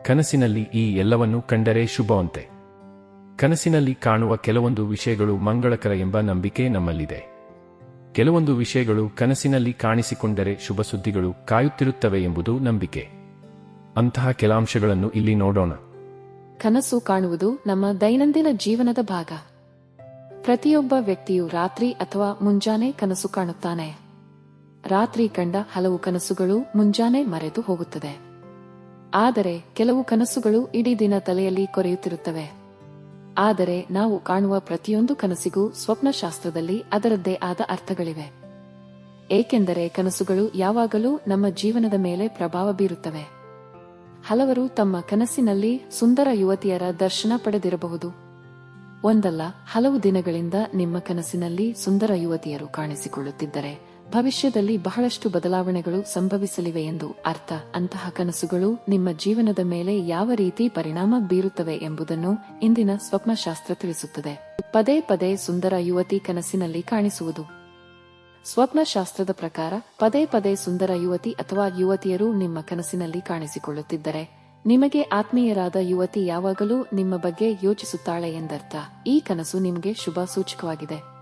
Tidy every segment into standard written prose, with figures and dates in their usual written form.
ಕನಸಿನಲ್ಲಿ ಈ ಎಲ್ಲವನ್ನೂ ಕಂಡರೆ ಶುಭವಂತೆ. ಕನಸಿನಲ್ಲಿ ಕಾಣುವ ಕೆಲವೊಂದು ವಿಷಯಗಳು ಮಂಗಳಕರ ಎಂಬ ನಂಬಿಕೆ ನಮ್ಮಲ್ಲಿದೆ. ಕೆಲವೊಂದು ವಿಷಯಗಳು ಕನಸಿನಲ್ಲಿ ಕಾಣಿಸಿಕೊಂಡರೆ ಶುಭ ಸುದ್ದಿಗಳು ಕಾಯುತ್ತಿರುತ್ತವೆ ಎಂಬುದು ನಂಬಿಕೆ. ಅಂತಹ ಕೆಲ ಅಂಶಗಳನ್ನು ಇಲ್ಲಿ ನೋಡೋಣ. ಕನಸು ಕಾಣುವುದು ನಮ್ಮ ದೈನಂದಿನ ಜೀವನದ ಭಾಗ. ಪ್ರತಿಯೊಬ್ಬ ವ್ಯಕ್ತಿಯು ರಾತ್ರಿ ಅಥವಾ ಮುಂಜಾನೆ ಕನಸು ಕಾಣುತ್ತಾನೆ. ರಾತ್ರಿ ಕಂಡ ಹಲವು ಕನಸುಗಳು ಮುಂಜಾನೆ ಮರೆತು ಹೋಗುತ್ತದೆ. ಆದರೆ ಕೆಲವು ಕನಸುಗಳು ಇಡೀ ದಿನ ತಲೆಯಲ್ಲಿ ಕೊರೆಯುತ್ತಿರುತ್ತವೆ. ಆದರೆ ನಾವು ಕಾಣುವ ಪ್ರತಿಯೊಂದು ಕನಸಿಗೂ ಸ್ವಪ್ನಶಾಸ್ತ್ರದಲ್ಲಿ ಅದರದ್ದೇ ಆದ ಅರ್ಥಗಳಿವೆ. ಏಕೆಂದರೆ ಕನಸುಗಳು ಯಾವಾಗಲೂ ನಮ್ಮ ಜೀವನದ ಮೇಲೆ ಪ್ರಭಾವ ಬೀರುತ್ತವೆ. ಹಲವರು ತಮ್ಮ ಕನಸಿನಲ್ಲಿ ಸುಂದರ ಯುವತಿಯರ ದರ್ಶನ ಪಡೆದಿರಬಹುದು. ಒಂದಲ್ಲ ಹಲವು ದಿನಗಳಿಂದ ನಿಮ್ಮ ಕನಸಿನಲ್ಲಿ ಸುಂದರ ಯುವತಿಯರು ಕಾಣಿಸಿಕೊಳ್ಳುತ್ತಿದ್ದರೆ ಭವಿಷ್ಯದಲ್ಲಿ ಬಹಳಷ್ಟು ಬದಲಾವಣೆಗಳು ಸಂಭವಿಸಲಿವೆ ಎಂದು ಅರ್ಥ. ಅಂತಹ ಕನಸುಗಳು ನಿಮ್ಮ ಜೀವನದ ಮೇಲೆ ಯಾವ ರೀತಿ ಪರಿಣಾಮ ಬೀರುತ್ತವೆ ಎಂಬುದನ್ನು ಇಂದಿನ ಸ್ವಪ್ನಶಾಸ್ತ್ರ ತಿಳಿಸುತ್ತದೆ. ಪದೇ ಪದೇ ಸುಂದರ ಯುವತಿ ಕನಸಿನಲ್ಲಿ ಕಾಣಿಸುವುದು. ಸ್ವಪ್ನಶಾಸ್ತ್ರದ ಪ್ರಕಾರ ಪದೇ ಪದೇ ಸುಂದರ ಯುವತಿ ಅಥವಾ ಯುವತಿಯರು ನಿಮ್ಮ ಕನಸಿನಲ್ಲಿ ಕಾಣಿಸಿಕೊಳ್ಳುತ್ತಿದ್ದರೆ ನಿಮಗೆ ಆತ್ಮೀಯರಾದ ಯುವತಿ ಯಾವಾಗಲೂ ನಿಮ್ಮ ಬಗ್ಗೆ ಯೋಚಿಸುತ್ತಾಳೆ ಎಂದರ್ಥ. ಈ ಕನಸು ನಿಮಗೆ ಶುಭ ಸೂಚಕವಾಗಿದೆ.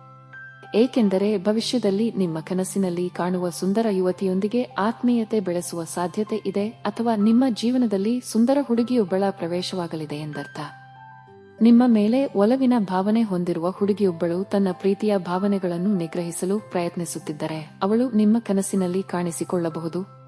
ಏಕೆಂದರೆ ಭವಿಷ್ಯದಲ್ಲಿ ನಿಮ್ಮ ಕನಸಿನಲ್ಲಿ ಕಾಣುವ ಸುಂದರ ಯುವತಿಯೊಂದಿಗೆ ಆತ್ಮೀಯತೆ ಬೆಳೆಸುವ ಸಾಧ್ಯತೆ ಇದೆ ಅಥವಾ ನಿಮ್ಮ ಜೀವನದಲ್ಲಿ ಸುಂದರ ಹುಡುಗಿಯೊಬ್ಬಳ ಪ್ರವೇಶವಾಗಲಿದೆ ಎಂದರ್ಥ. ನಿಮ್ಮ ಮೇಲೆ ಒಲವಿನ ಭಾವನೆ ಹೊಂದಿರುವ ಹುಡುಗಿಯೊಬ್ಬಳು ತನ್ನ ಪ್ರೀತಿಯ ಭಾವನೆಗಳನ್ನು ನಿಗ್ರಹಿಸಲು ಪ್ರಯತ್ನಿಸುತ್ತಿದ್ದರೆ ಅವಳು ನಿಮ್ಮ ಕನಸಿನಲ್ಲಿ ಕಾಣಿಸಿಕೊಳ್ಳಬಹುದು.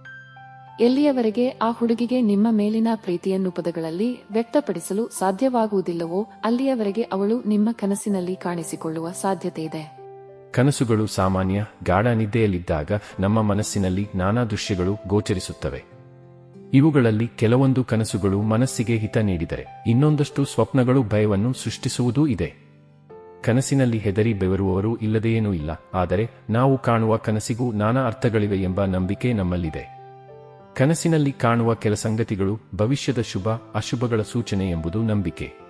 ಎಲ್ಲಿಯವರೆಗೆ ಆ ಹುಡುಗಿಗೆ ನಿಮ್ಮ ಮೇಲಿನ ಪ್ರೀತಿಯನ್ನು ಪದಗಳಲ್ಲಿ ವ್ಯಕ್ತಪಡಿಸಲು ಸಾಧ್ಯವಾಗುವುದಿಲ್ಲವೋ ಅಲ್ಲಿಯವರೆಗೆ ಅವಳು ನಿಮ್ಮ ಕನಸಿನಲ್ಲಿ ಕಾಣಿಸಿಕೊಳ್ಳುವ ಸಾಧ್ಯತೆ ಇದೆ. ಕನಸುಗಳು ಸಾಮಾನ್ಯ ಗಾಢ ನಿದ್ದೆಯಲ್ಲಿದ್ದಾಗ ನಮ್ಮ ಮನಸ್ಸಿನಲ್ಲಿ ನಾನಾ ದೃಶ್ಯಗಳು ಗೋಚರಿಸುತ್ತವೆ. ಇವುಗಳಲ್ಲಿ ಕೆಲವೊಂದು ಕನಸುಗಳು ಮನಸ್ಸಿಗೆ ಹಿತ ನೀಡಿದರೆ ಇನ್ನೊಂದಷ್ಟು ಸ್ವಪ್ನಗಳು ಭಯವನ್ನು ಸೃಷ್ಟಿಸುವುದೂ ಇದೆ. ಕನಸಿನಲ್ಲಿ ಹೆದರಿ ಬೆವರುವವರು ಇಲ್ಲದೇನೂ ಇಲ್ಲ. ಆದರೆ ನಾವು ಕಾಣುವ ಕನಸಿಗೂ ನಾನಾ ಅರ್ಥಗಳಿವೆ ಎಂಬ ನಂಬಿಕೆ ನಮ್ಮಲ್ಲಿದೆ. ಕನಸಿನಲ್ಲಿ ಕಾಣುವ ಕೆಲ ಸಂಗತಿಗಳು ಭವಿಷ್ಯದ ಶುಭ ಅಶುಭಗಳ ಸೂಚನೆ ಎಂಬುದು ನಂಬಿಕೆ.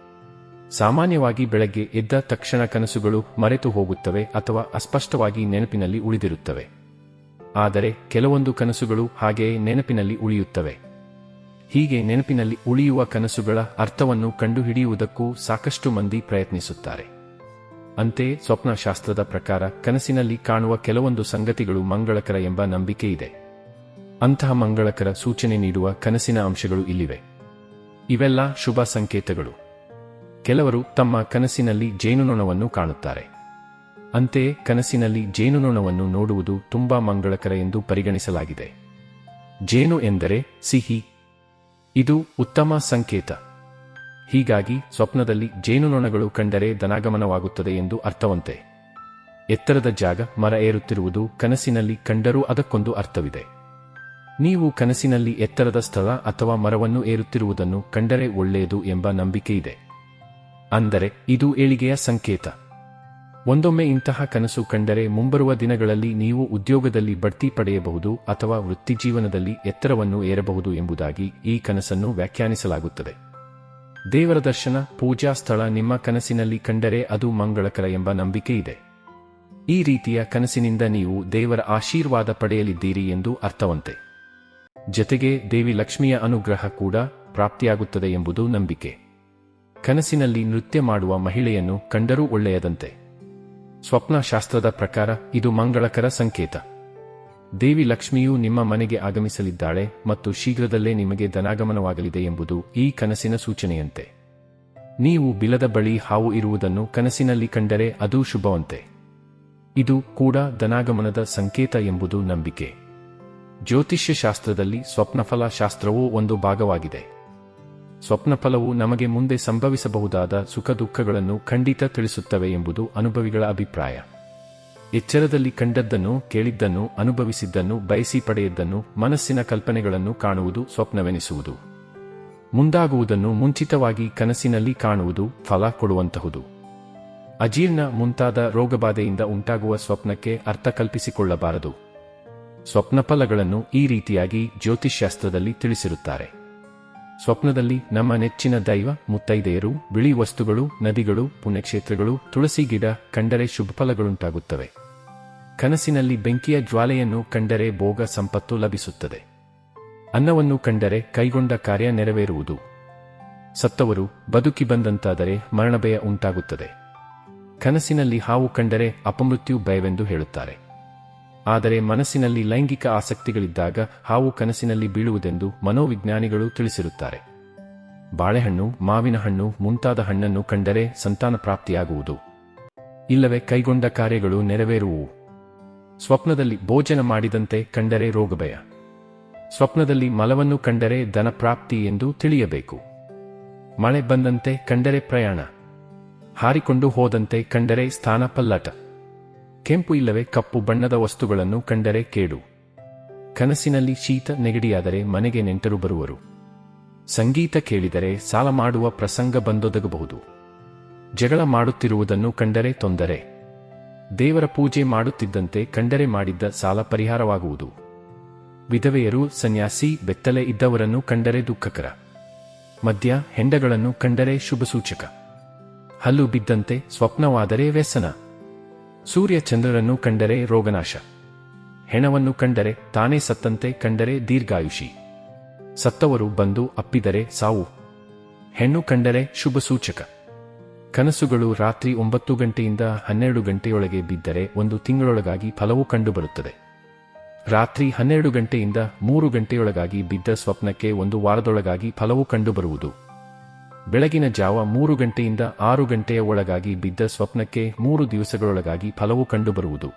ಸಾಮಾನ್ಯವಾಗಿ ಬೆಳಗ್ಗೆ ಎದ್ದ ತಕ್ಷಣ ಕನಸುಗಳು ಮರೆತು ಹೋಗುತ್ತವೆ ಅಥವಾ ಅಸ್ಪಷ್ಟವಾಗಿ ನೆನಪಿನಲ್ಲಿ ಉಳಿದಿರುತ್ತವೆ. ಆದರೆ ಕೆಲವೊಂದು ಕನಸುಗಳು ಹಾಗೆಯೇ ನೆನಪಿನಲ್ಲಿ ಉಳಿಯುತ್ತವೆ. ಹೀಗೆ ನೆನಪಿನಲ್ಲಿ ಉಳಿಯುವ ಕನಸುಗಳ ಅರ್ಥವನ್ನು ಕಂಡುಹಿಡಿಯುವುದಕ್ಕೂ ಸಾಕಷ್ಟು ಮಂದಿ ಪ್ರಯತ್ನಿಸುತ್ತಾರೆ. ಅಂತೆಯೇ ಸ್ವಪ್ನಶಾಸ್ತ್ರದ ಪ್ರಕಾರ ಕನಸಿನಲ್ಲಿ ಕಾಣುವ ಕೆಲವೊಂದು ಸಂಗತಿಗಳು ಮಂಗಳಕರ ಎಂಬ ನಂಬಿಕೆ ಇದೆ. ಅಂತಹ ಮಂಗಳಕರ ಸೂಚನೆ ನೀಡುವ ಕನಸಿನ ಅಂಶಗಳು ಇಲ್ಲಿವೆ. ಇವೆಲ್ಲ ಶುಭ ಸಂಕೇತಗಳು. ಕೆಲವರು ತಮ್ಮ ಕನಸಿನಲ್ಲಿ ಜೇನುನೊಣವನ್ನು ಕಾಣುತ್ತಾರೆ. ಅಂತೆಯೇ ಕನಸಿನಲ್ಲಿ ಜೇನುನೊಣವನ್ನು ನೋಡುವುದು ತುಂಬಾ ಮಂಗಳಕರ ಎಂದು ಪರಿಗಣಿಸಲಾಗಿದೆ. ಜೇನು ಎಂದರೆ ಸಿಹಿ. ಇದು ಉತ್ತಮ ಸಂಕೇತ. ಹೀಗಾಗಿ ಸ್ವಪ್ನದಲ್ಲಿ ಜೇನುನೊಣಗಳು ಕಂಡರೆ ಧನಾಗಮನವಾಗುತ್ತದೆ ಎಂದು ಅರ್ಥವಂತೆ. ಎತ್ತರದ ಜಾಗ ಮರ ಏರುತ್ತಿರುವುದು ಕನಸಿನಲ್ಲಿ ಕಂಡರೂ ಅದಕ್ಕೊಂದು ಅರ್ಥವಿದೆ. ನೀವು ಕನಸಿನಲ್ಲಿ ಎತ್ತರದ ಸ್ಥಳ ಅಥವಾ ಮರವನ್ನು ಏರುತ್ತಿರುವುದನ್ನು ಕಂಡರೆ ಒಳ್ಳೆಯದು ಎಂಬ ನಂಬಿಕೆ ಇದೆ. ಅಂದರೆ ಇದು ಏಳಿಗೆಯ ಸಂಕೇತ. ಒಂದೊಮ್ಮೆ ಇಂತಹ ಕನಸು ಕಂಡರೆ ಮುಂಬರುವ ದಿನಗಳಲ್ಲಿ ನೀವು ಉದ್ಯೋಗದಲ್ಲಿ ಬಡ್ತಿ ಪಡೆಯಬಹುದು ಅಥವಾ ವೃತ್ತಿಜೀವನದಲ್ಲಿ ಎತ್ತರವನ್ನು ಏರಬಹುದು ಎಂಬುದಾಗಿ ಈ ಕನಸನ್ನು ವ್ಯಾಖ್ಯಾನಿಸಲಾಗುತ್ತದೆ. ದೇವರ ದರ್ಶನ ಪೂಜಾ ಸ್ಥಳ ನಿಮ್ಮ ಕನಸಿನಲ್ಲಿ ಕಂಡರೆ ಅದು ಮಂಗಳಕರ ಎಂಬ ನಂಬಿಕೆ ಇದೆ. ಈ ರೀತಿಯ ಕನಸಿನಿಂದ ನೀವು ದೇವರ ಆಶೀರ್ವಾದ ಪಡೆಯಲಿದ್ದೀರಿ ಎಂದು ಅರ್ಥವಂತೆ. ಜತೆಗೆ ದೇವಿ ಲಕ್ಷ್ಮಿಯ ಅನುಗ್ರಹ ಕೂಡ ಪ್ರಾಪ್ತಿಯಾಗುತ್ತದೆ ಎಂಬುದು ನಂಬಿಕೆ. ಕನಸಿನಲ್ಲಿ ನೃತ್ಯ ಮಾಡುವ ಮಹಿಳೆಯನ್ನು ಕಂಡರೂ ಒಳ್ಳೆಯದಂತೆ. ಸ್ವಪ್ನಶಾಸ್ತ್ರದ ಪ್ರಕಾರ ಇದು ಮಂಗಳಕರ ಸಂಕೇತ. ದೇವಿ ಲಕ್ಷ್ಮಿಯು ನಿಮ್ಮ ಮನೆಗೆ ಆಗಮಿಸಲಿದ್ದಾಳೆ ಮತ್ತು ಶೀಘ್ರದಲ್ಲೇ ನಿಮಗೆ ಧನಾಗಮನವಾಗಲಿದೆ ಎಂಬುದು ಈ ಕನಸಿನ ಸೂಚನೆಯಂತೆ. ನೀವು ಬಿಲದ ಬಳಿ ಹಾವು ಇರುವುದನ್ನು ಕನಸಿನಲ್ಲಿ ಕಂಡರೆ ಅದೂ ಶುಭವಂತೆ. ಇದು ಕೂಡ ಧನಾಗಮನದ ಸಂಕೇತ ಎಂಬುದು ನಂಬಿಕೆ. ಜ್ಯೋತಿಷ್ಯ ಶಾಸ್ತ್ರದಲ್ಲಿ ಸ್ವಪ್ನಫಲ ಶಾಸ್ತ್ರವೂ ಒಂದು ಭಾಗವಾಗಿದೆ. ಸ್ವಪ್ನಫಲವು ನಮಗೆ ಮುಂದೆ ಸಂಭವಿಸಬಹುದಾದ ಸುಖ ದುಃಖಗಳನ್ನು ಖಂಡಿತ ತಿಳಿಸುತ್ತವೆ ಎಂಬುದು ಅನುಭವಿಗಳ ಅಭಿಪ್ರಾಯ. ಎಚ್ಚರದಲ್ಲಿ ಕಂಡದ್ದನ್ನು, ಕೇಳಿದ್ದನ್ನು, ಅನುಭವಿಸಿದ್ದನ್ನು, ಬಯಸಿ ಪಡೆಯದ್ದನ್ನು, ಮನಸ್ಸಿನ ಕಲ್ಪನೆಗಳನ್ನು ಕಾಣುವುದು ಸ್ವಪ್ನವೆನಿಸುವುದು. ಮುಂದಾಗುವುದನ್ನು ಮುಂಚಿತವಾಗಿ ಕನಸಿನಲ್ಲಿ ಕಾಣುವುದು ಫಲ ಕೊಡುವಂತಹುದು. ಅಜೀರ್ಣ ಮುಂತಾದ ರೋಗಬಾಧೆಯಿಂದ ಉಂಟಾಗುವ ಸ್ವಪ್ನಕ್ಕೆ ಅರ್ಥ ಕಲ್ಪಿಸಿಕೊಳ್ಳಬಾರದು. ಸ್ವಪ್ನಫಲಗಳನ್ನು ಈ ರೀತಿಯಾಗಿ ಜ್ಯೋತಿಷ್ಶಾಸ್ತ್ರದಲ್ಲಿ ತಿಳಿಸಿರುತ್ತಾರೆ. ಸ್ವಪ್ನದಲ್ಲಿ ನಮ್ಮ ನೆಚ್ಚಿನ ದೈವ, ಮುತ್ತೈದೆಯರು, ಬಿಳಿ ವಸ್ತುಗಳು, ನದಿಗಳು, ಪುಣ್ಯಕ್ಷೇತ್ರಗಳು, ತುಳಸಿ ಗಿಡ ಕಂಡರೆ ಶುಭಫಲಗಳುಂಟಾಗುತ್ತವೆ. ಕನಸಿನಲ್ಲಿ ಬೆಂಕಿಯ ಜ್ವಾಲೆಯನ್ನು ಕಂಡರೆ ಭೋಗ ಸಂಪತ್ತು ಲಭಿಸುತ್ತದೆ. ಅನ್ನವನ್ನು ಕಂಡರೆ ಕೈಗೊಂಡ ಕಾರ್ಯ ನೆರವೇರುವುದು. ಸತ್ತವರು ಬದುಕಿ ಬಂದಂತಾದರೆ ಮರಣಭಯ ಉಂಟಾಗುತ್ತದೆ. ಕನಸಿನಲ್ಲಿ ಹಾವು ಕಂಡರೆ ಅಪಮೃತ್ಯು ಭಯವೆಂದು ಹೇಳುತ್ತಾರೆ. ಆದರೆ ಮನಸ್ಸಿನಲ್ಲಿ ಲೈಂಗಿಕ ಆಸಕ್ತಿಗಳಿದ್ದಾಗ ಹಾವು ಕನಸಿನಲ್ಲಿ ಬೀಳುವುದೆಂದು ಮನೋವಿಜ್ಞಾನಿಗಳು ತಿಳಿಸಿರುತ್ತಾರೆ. ಬಾಳೆಹಣ್ಣು, ಮಾವಿನ ಹಣ್ಣು ಮುಂತಾದ ಹಣ್ಣನ್ನು ಕಂಡರೆ ಸಂತಾನ ಪ್ರಾಪ್ತಿಯಾಗುವುದು, ಇಲ್ಲವೇ ಕೈಗೊಂಡ ಕಾರ್ಯಗಳು ನೆರವೇರುವುವು. ಸ್ವಪ್ನದಲ್ಲಿ ಭೋಜನ ಮಾಡಿದಂತೆ ಕಂಡರೆ ರೋಗಭಯ. ಸ್ವಪ್ನದಲ್ಲಿ ಮಲವನ್ನು ಕಂಡರೆ ಧನಪ್ರಾಪ್ತಿ ಎಂದು ತಿಳಿಯಬೇಕು. ಮಳೆ ಬಂದಂತೆ ಕಂಡರೆ ಪ್ರಯಾಣ. ಹಾರಿಕೊಂಡು ಹೋದಂತೆ ಕಂಡರೆ ಸ್ಥಾನ ಪಲ್ಲಟ. ಕೆಂಪು ಇಲ್ಲವೇ ಕಪ್ಪು ಬಣ್ಣದ ವಸ್ತುಗಳನ್ನು ಕಂಡರೆ ಕೇಡು. ಕನಸಿನಲ್ಲಿ ಶೀತ ನೆಗಡಿಯಾದರೆ ಮನೆಗೆ ನೆಂಟರು ಬರುವರು. ಸಂಗೀತ ಕೇಳಿದರೆ ಸಾಲ ಮಾಡುವ ಪ್ರಸಂಗ ಬಂದೊದಗಬಹುದು. ಜಗಳ ಮಾಡುತ್ತಿರುವುದನ್ನು ಕಂಡರೆ ತೊಂದರೆ. ದೇವರ ಪೂಜೆ ಮಾಡುತ್ತಿದ್ದಂತೆ ಕಂಡರೆ ಮಾಡಿದ್ದ ಸಾಲ ಪರಿಹಾರವಾಗುವುದು. ವಿಧವೆಯರು, ಸನ್ಯಾಸಿ, ಬೆತ್ತಲೆ ಇದ್ದವರನ್ನು ಕಂಡರೆ ದುಃಖಕರ. ಮದ್ಯ, ಹೆಂಡಗಳನ್ನು ಕಂಡರೆ ಶುಭಸೂಚಕ. ಹಲ್ಲು ಬಿದ್ದಂತೆ ಸ್ವಪ್ನವಾದರೆ ವ್ಯಸನ. ಸೂರ್ಯ ಚಂದ್ರರನ್ನು ಕಂಡರೆ ರೋಗನಾಶ. ಹೆಣವನ್ನು ಕಂಡರೆ ತಾನೇ ಸತ್ತಂತೆ ಕಂಡರೆ ದೀರ್ಘಾಯುಷಿ. ಸತ್ತವರು ಬಂದು ಅಪ್ಪಿದರೆ ಸಾವು. ಹೆಣ್ಣು ಕಂಡರೆ ಶುಭಸೂಚಕ. ಕನಸುಗಳು ರಾತ್ರಿ 9 ಗಂಟೆಯಿಂದ 12 ಗಂಟೆಯೊಳಗೆ ಬಿದ್ದರೆ 1 ತಿಂಗಳೊಳಗಾಗಿ ಫಲವು ಕಂಡುಬರುತ್ತದೆ. ರಾತ್ರಿ 12 ಗಂಟೆಯಿಂದ 3 ಗಂಟೆಯೊಳಗಾಗಿ ಬಿದ್ದ ಸ್ವಪ್ನಕ್ಕೆ 1 ವಾರದೊಳಗಾಗಿ ಫಲವು ಕಂಡುಬರುವುದು. ಬೆಳಗಿನ ಜಾವ 3 ಗಂಟೆಯಿಂದ 6 ಗಂಟೆಯ ಒಳಗಾಗಿ ಬಿದ್ದ ಸ್ವಪ್ನಕ್ಕೆ 3 ದಿವಸಗಳೊಳಗಾಗಿ ಫಲವು ಕಂಡುಬರುವುದು.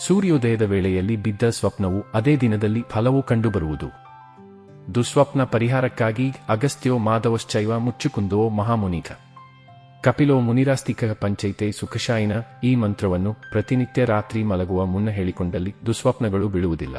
ಸೂರ್ಯೋದಯದ ವೇಳೆಯಲ್ಲಿ ಬಿದ್ದ ಸ್ವಪ್ನವು ಅದೇ ದಿನದಲ್ಲಿ ಫಲವು ಕಂಡುಬರುವುದು. ದುಸ್ವಪ್ನ ಪರಿಹಾರಕ್ಕಾಗಿ ಅಗಸ್ತ್ಯೋ ಮಾಧವಶ್ಚೈವ ಮುಚ್ಚುಕುಂದೋ ಮಹಾಮುನಿಕ ಕಪಿಲೋ ಮುನಿರಾಸ್ತಿಕ ಪಂಚೈತೆ ಸುಖಶಾಯಿನ ಈ ಮಂತ್ರವನ್ನು ಪ್ರತಿನಿತ್ಯ ರಾತ್ರಿ ಮಲಗುವ ಮುನ್ನ ಹೇಳಿಕೊಂಡಲ್ಲಿ ದುಸ್ವಪ್ನಗಳು ಬೀಳುವುದಿಲ್ಲ.